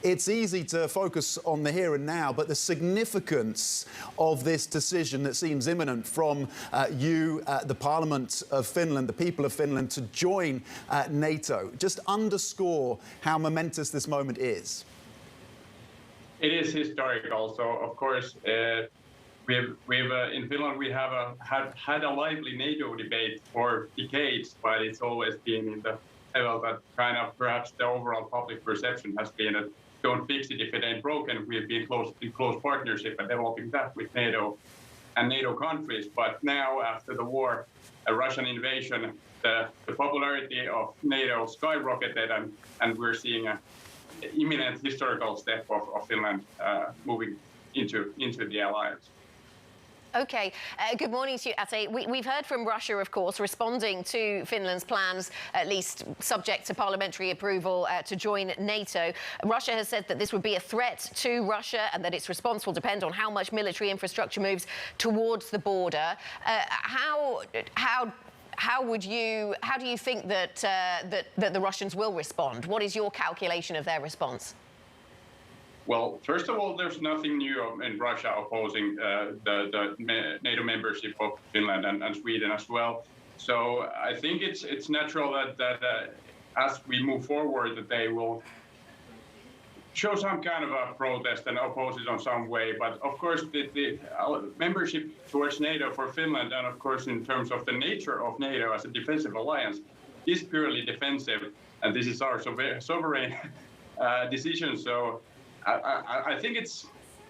it's easy to focus on the here and now, but the significance of this decision that seems imminent from the Parliament of Finland, the people of Finland, to join NATO, just underscore how momentous this moment is. It is historical. So, of course, in Finland we have had a lively NATO debate for decades, but it's always been in the level that kind of perhaps the overall public perception has been that don't fix it if it ain't broken. We've been in close partnership and developing that with NATO and NATO countries. But now, after the war, a Russian invasion, the popularity of NATO skyrocketed, and we're seeing an imminent historical step of Finland moving into the alliance. Okay. Good morning to you, Ate. We've heard from Russia, of course, responding to Finland's plans, at least subject to parliamentary approval, to join NATO. Russia has said that this would be a threat to Russia and that its response will depend on how much military infrastructure moves towards the border. How do you think that the Russians will respond? What is your calculation of their response? Well, first of all, there's nothing new in Russia opposing the NATO membership of Finland and Sweden as well. So I think it's natural that as we move forward, that they will show some kind of a protest and oppose it in some way. But of course, the membership towards NATO for Finland, and of course in terms of the nature of NATO as a defensive alliance, is purely defensive, and this is our sovereign decision. So I think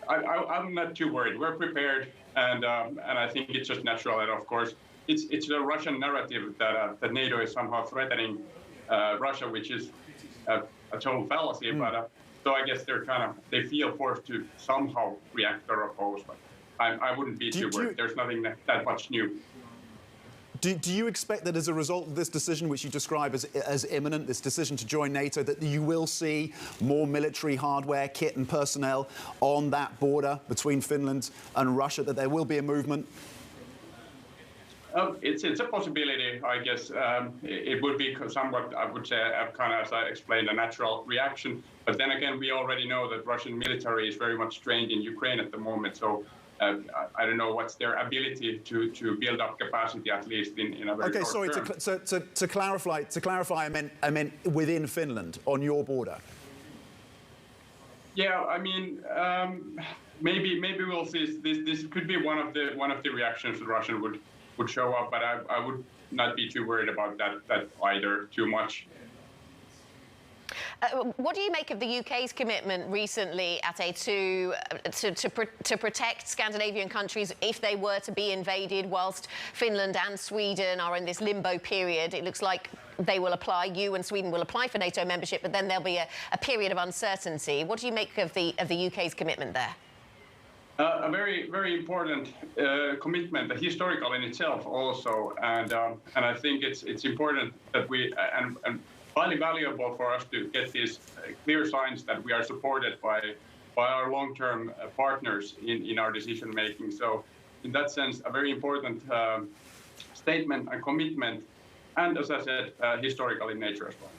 I'm not too worried. We're prepared, and I think it's just natural that, of course, it's a Russian narrative that NATO is somehow threatening Russia, which is a total fallacy. But so I guess they feel forced to somehow react or oppose. But I wouldn't be too worried. There's nothing that much new. Do you expect that as a result of this decision, which you describe as imminent, this decision to join NATO, that you will see more military hardware, kit and personnel on that border between Finland and Russia, that there will be a movement? It's a possibility, I guess. It would be somewhat, I would say, kind of, as I explained, a natural reaction. But then again, we already know that Russian military is very much trained in Ukraine at the moment. So I don't know what's their ability to build up capacity, at least in a very short term. So to clarify, I meant within Finland, on your border. Yeah, I mean, maybe we'll see. This could be one of the reactions the Russian would show up, but I would not be too worried about that either too much. What do you make of the UK's commitment recently, Ate, to protect Scandinavian countries if they were to be invaded, whilst Finland and Sweden are in this limbo period? It looks like they will apply, you and Sweden will apply for NATO membership, but then there'll be a period of uncertainty. What do you make of the UK's commitment there? A very, very important commitment, historical in itself also, and I think it's important that we and highly valuable for us to get these clear signs that we are supported by our long-term partners in our decision making. So, in that sense, a very important statement and commitment, and as I said, historical in nature as well.